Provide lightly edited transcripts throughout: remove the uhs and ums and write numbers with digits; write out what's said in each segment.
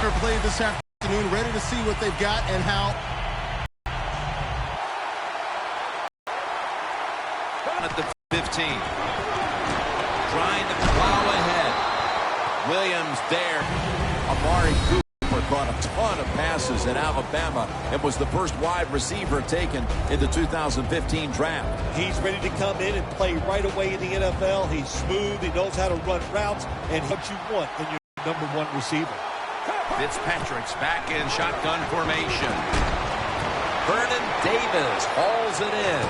receiver played this afternoon, ready to see what they've got and how. At the 15. Trying to plow ahead. Williams there. Amari Cooper caught a ton of passes in Alabama and was the first wide receiver taken in the 2015 draft. He's ready to come in and play right away in the NFL. He's smooth. He knows how to run routes, and what you want in your number one receiver. Fitzpatrick's back in shotgun formation. Vernon Davis hauls it in.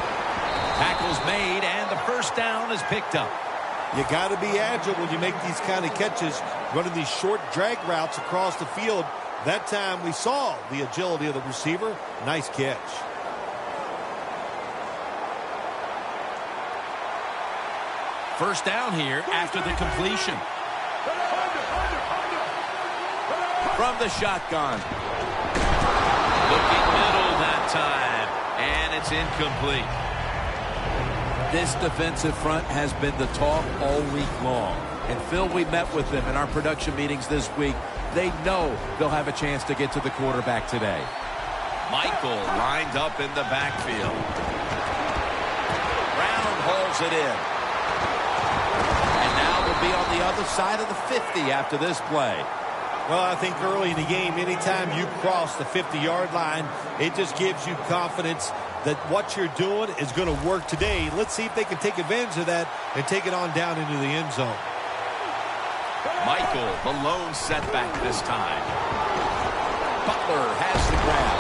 Tackle's made, and the first down is picked up. You got to be agile when you make these kind of catches, running these short drag routes across the field. That time we saw the agility of the receiver. Nice catch. First down here after the completion. From the shotgun. Looking middle that time, and it's incomplete. This defensive front has been the talk all week long. And, Phil, we met with them in our production meetings this week. They know they'll have a chance to get to the quarterback today. Michael lined up in the backfield. Brown hauls it in. And now we'll be on the other side of the 50 after this play. Well, I think early in the game, anytime you cross the 50-yard line, it just gives you confidence that what you're doing is going to work today. Let's see if they can take advantage of that and take it on down into the end zone. Michael, the lone setback this time. Butler has the grab.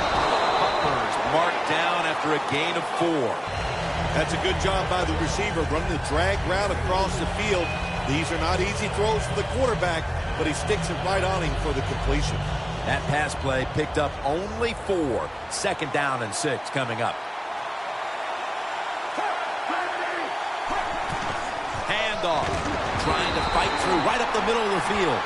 Butler's marked down after a gain of 4. That's a good job by the receiver, running the drag route across the field. These are not easy throws for the quarterback, but he sticks it right on him for the completion. That pass play picked up only 4. Second down and 6 coming up. Handoff. Trying to fight through right up the middle of the field.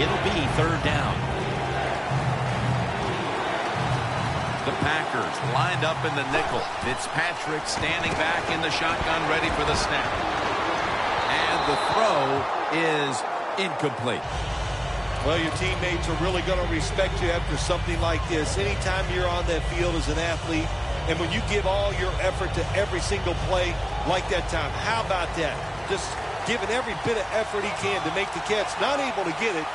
It'll be third down. The Packers lined up in the nickel. Fitzpatrick standing back in the shotgun, ready for the snap. And the throw is incomplete. Well, your teammates are really going to respect you after something like this. Anytime you're on that field as an athlete, and when you give all your effort to every single play like that time, how about that? Just giving every bit of effort he can to make the catch. Not able to get it,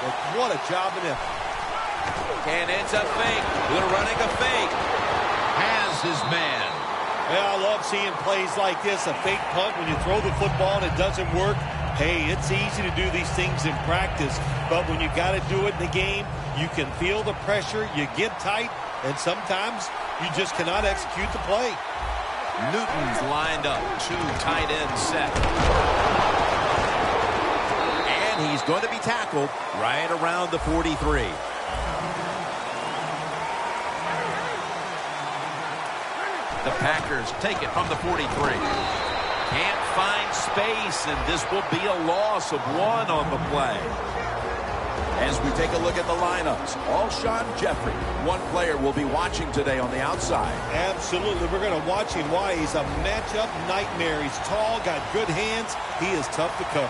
but what a job and effort. And it's a fake. They're running a fake. Has his man. Yeah, I love seeing plays like this. A fake punt when you throw the football and it doesn't work. Hey, it's easy to do these things in practice, but when you got to do it in the game, you can feel the pressure, you get tight, and sometimes you just cannot execute the play. Newton's lined up. 2 tight ends set. And he's going to be tackled right around the 43. The Packers take it from the 43. Can't find space, and this will be a loss of 1 on the play. As we take a look at the lineups, Alshon Jeffrey, one player we'll be watching today on the outside. Absolutely. We're going to watch him. Why? He's a matchup nightmare. He's tall, got good hands. He is tough to cover.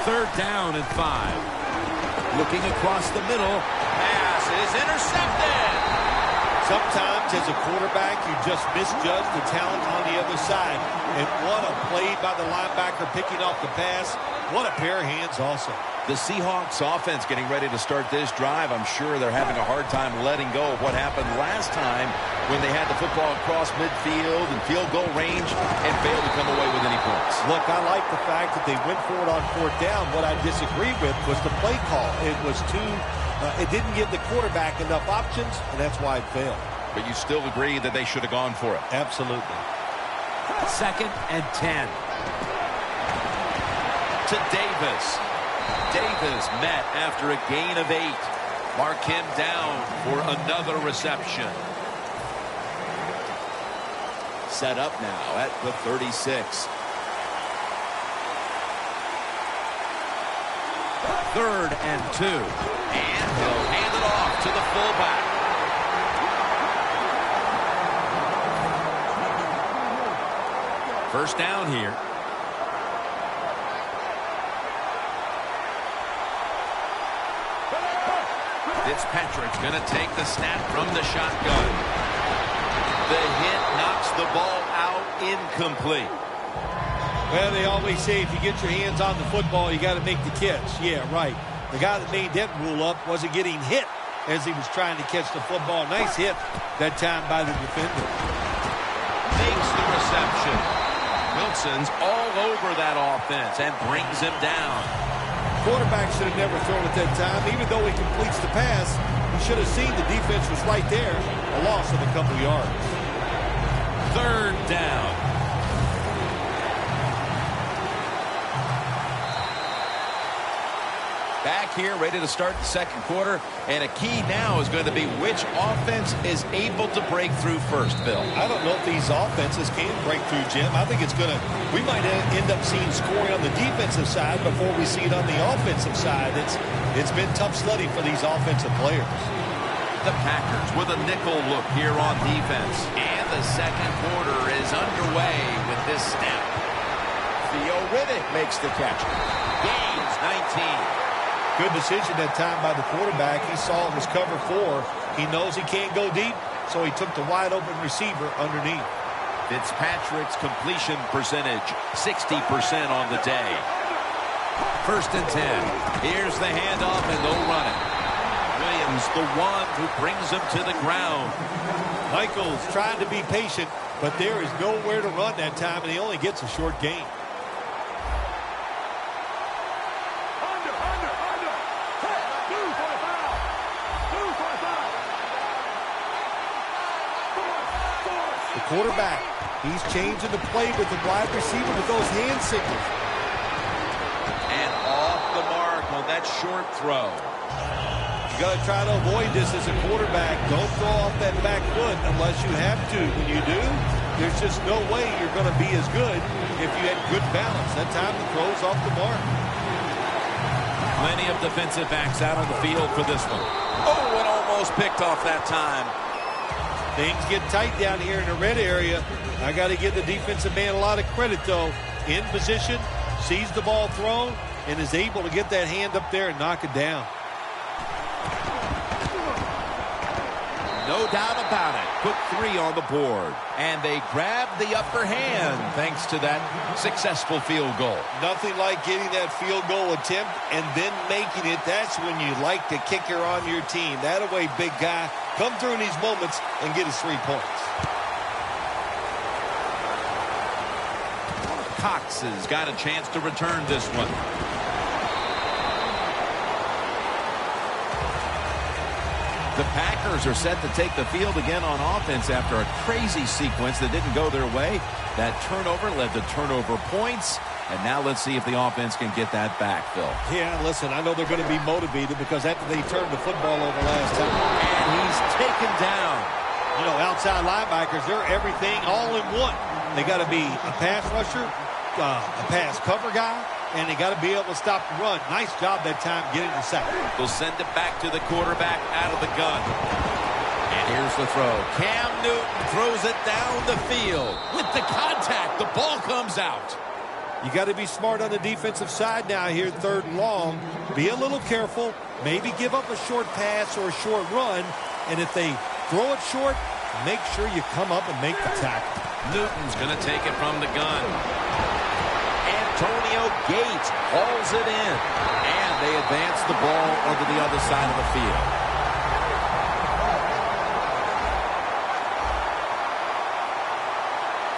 Third down and 5. Looking across the middle. Pass is intercepted. Sometimes as a quarterback, you just misjudge the talent on the other side. And what a play by the linebacker picking off the pass. What a pair of hands also. The Seahawks offense getting ready to start this drive. I'm sure they're having a hard time letting go of what happened last time when they had the football across midfield and field goal range and failed to come away with any points. Look, I like the fact that they went for it on 4th down. What I disagree with was the play call. It was it didn't give the quarterback enough options, and that's why it failed. But you still agree that they should have gone for it? Absolutely. 2nd and 10. To Davis. Davis met after a gain of 8. Mark him down for another reception. Set up now at the 36. 3rd and 2. And First down here. Fitzpatrick's going to take the snap from the shotgun. The hit knocks the ball out, incomplete. Well, they always say if you get your hands on the football, you got to make the catch. Yeah, right. The guy that made that rule up wasn't getting hit as he was trying to catch the football. Nice hit that time by the defender. Makes the reception. Wilson's all over that offense and brings him down. Quarterback should have never thrown it that time. Even though he completes the pass, he should have seen the defense was right there. A loss of a couple yards. Third down. Back here, ready to start the second quarter. And a key now is going to be which offense is able to break through first, Bill. I don't know if these offenses can break through, Jim. I think it's going to, we might end up seeing scoring on the defensive side before we see it on the offensive side. It's been tough sledding for these offensive players. The Packers with a nickel look here on defense. And the second quarter is underway with this snap. Theo Riddick makes the catch. Gains 19. Good decision that time by the quarterback. He saw it was cover 4. He knows he can't go deep, so he took the wide open receiver underneath. Fitzpatrick's completion percentage, 60% on the day. First and 10. Here's the handoff, and they'll run it. Williams, the one who brings him to the ground. Michaels trying to be patient, but there is nowhere to run that time, and he only gets a short gain. Quarterback, he's changing the play with the wide receiver with those hand signals. And off the mark on that short throw. You got to try to avoid this as a quarterback. Don't throw off that back foot unless you have to. When you do, there's just no way you're going to be as good if you had good balance. That time the throw's off the mark. Plenty of defensive backs out on the field for this one. Oh, and almost picked off that time. Things get tight down here in the red area. I got to give the defensive man a lot of credit, though. In position, sees the ball thrown, and is able to get that hand up there and knock it down. No doubt about it. Put 3 on the board. And they grab the upper hand thanks to that successful field goal. Nothing like getting that field goal attempt and then making it. That's when you like the kicker on your team. That away, big guy. Come through in these moments and get us 3 points. Cox has got a chance to return this one. The Packers are set to take the field again on offense after a crazy sequence that didn't go their way. That turnover led to turnover points. And now let's see if the offense can get that back, Phil. Yeah, listen, I know they're going to be motivated because after they turned the football over last time. And he's taken down. You know, outside linebackers, they're everything all in one. They got to be a pass rusher, a pass cover guy, and they got to be able to stop the run. Nice job that time getting the sack. We'll send it back to the quarterback out of the gun. And here's the throw. Cam Newton throws it down the field. With the contact, the ball comes out. You got to be smart on the defensive side now here, 3rd and long. Be a little careful. Maybe give up a short pass or a short run. And if they throw it short, make sure you come up and make the tackle. Newton's going to take it from the gun. Antonio Gates hauls it in. And they advance the ball onto the other side of the field.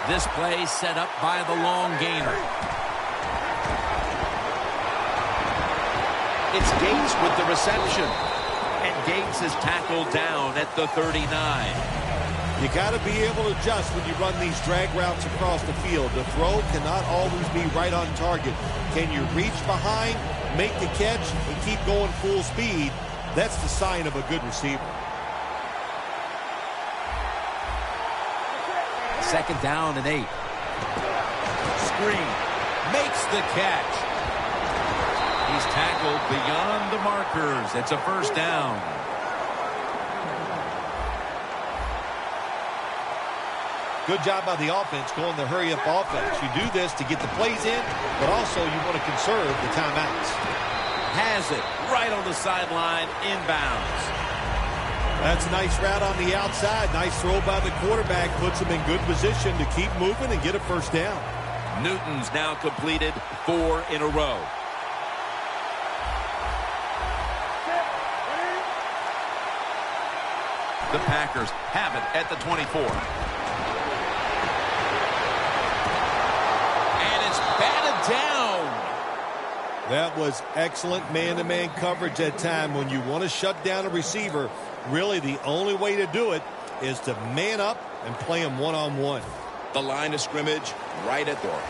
This play set up by the long gainer. It's Gates with the reception. And Gates is tackled down at the 39. You got to be able to adjust when you run these drag routes across the field. The throw cannot always be right on target. Can you reach behind, make the catch, and keep going full speed? That's the sign of a good receiver. Second down and 8. Screen. Makes the catch. He's tackled beyond the markers. It's a first down. Good job by the offense going the hurry-up offense. You do this to get the plays in, but also you want to conserve the timeouts. Has it right on the sideline, inbounds. That's a nice route on the outside. Nice throw by the quarterback. Puts him in good position to keep moving and get a first down. Newton's now completed 4 in a row. The Packers have it at the 24. And it's batted down. That was excellent man-to-man coverage that time. When you want to shut down a receiver, really the only way to do it is to man up and play him one-on-one. The line of scrimmage right at door.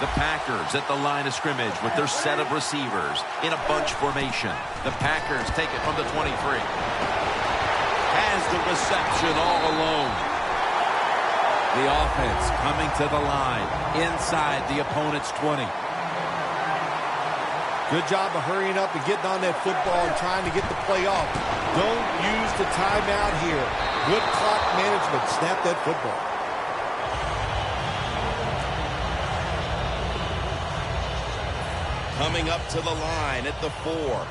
The Packers at the line of scrimmage with their set of receivers in a bunch formation. The Packers take it from the 23. Has the reception all alone. The offense coming to the line inside the opponent's 20. Good job of hurrying up and getting on that football and trying to get the play off. Don't use the timeout here. Good clock management. Snap that football. Coming up to the line at the 4.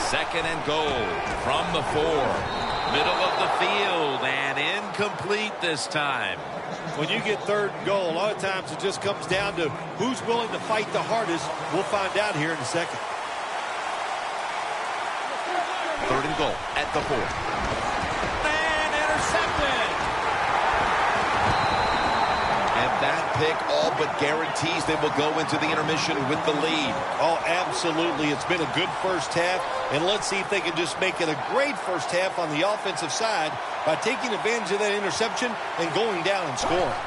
Second and goal from the 4. Middle of the field and incomplete this time. When you get third and goal, a lot of times it just comes down to who's willing to fight the hardest. We'll find out here in a second. Third and goal at the 4. And intercepted. And that pick all but guarantees they will go into the intermission with the lead. Oh, absolutely. It's been a good first half, and let's see if they can just make it a great first half on the offensive side by taking advantage of that interception and going down and scoring.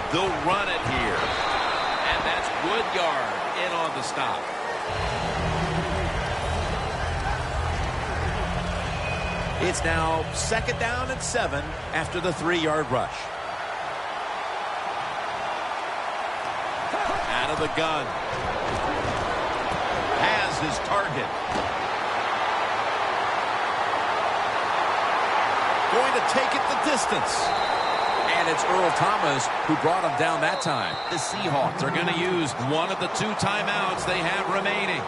They'll run it here. And that's Woodyard in on the stop. It's now second down and 7 after the 3-yard rush. Out of the gun. Has his target. Going to take it the distance. And it's Earl Thomas who brought him down that time. The Seahawks are going to use one of the 2 timeouts they have remaining.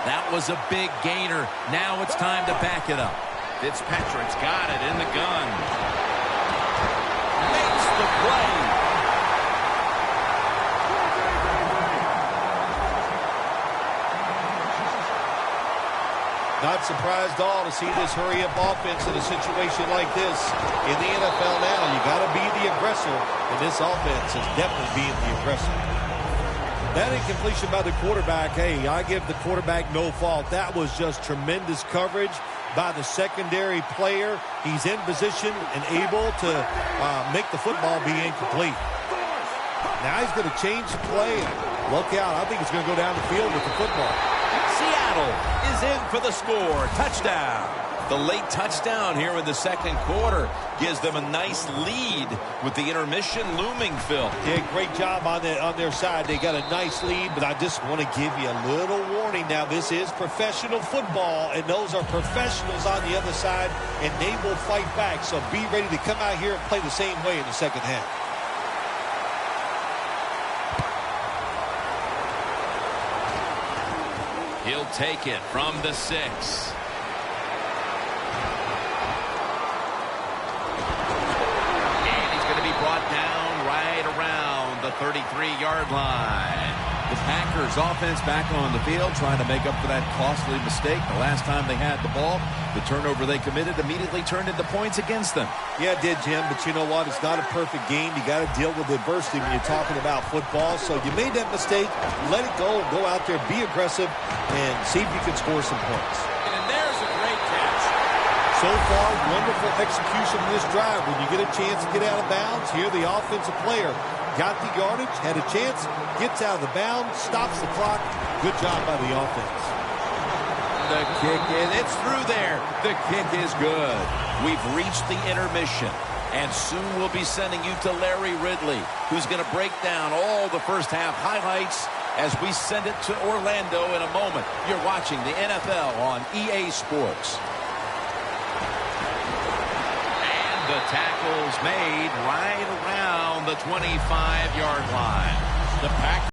That was a big gainer. Now it's time to back it up. Fitzpatrick's got it in the gun. Makes the play. Not surprised at all to see this hurry-up offense in a situation like this. In the NFL now, you got to be the aggressor, and this offense is definitely being the aggressor. That incompletion by the quarterback, hey, I give the quarterback no fault. That was just tremendous coverage by the secondary player. He's in position and able to make the football be incomplete. Now he's going to change the play. Look out. I think he's going to go down the field with the football. Seattle is in for the score. Touchdown. The late touchdown here in the second quarter gives them a nice lead with the intermission looming, Phil. Yeah, great job on their side. They got a nice lead, but I just want to give you a little warning now. This is professional football, and those are professionals on the other side, and they will fight back. So be ready to come out here and play the same way in the second half. He'll take it from the 6. Brought down right around the 33-yard line. The Packers offense back on the field trying to make up for that costly mistake. The last time they had the ball, the turnover they committed immediately turned into points against them. Yeah, it did, Jim, but you know what? It's not a perfect game. You got to deal with adversity when you're talking about football. So you made that mistake, let it go, go out there, be aggressive, and see if you can score some points. And there's a great catch. So far, wonderful execution in this drive. When you get a chance to get out of bounds, here the offensive player got the yardage, had a chance, gets out of the bounds, stops the clock. Good job by the offense. The kick is, it's through there. The kick is good. We've reached the intermission. And soon we'll be sending you to Larry Ridley, who's going to break down all the first half highlights as we send it to Orlando in a moment. You're watching the NFL on EA Sports. And the tackle's made right around the 25-yard line. The Packers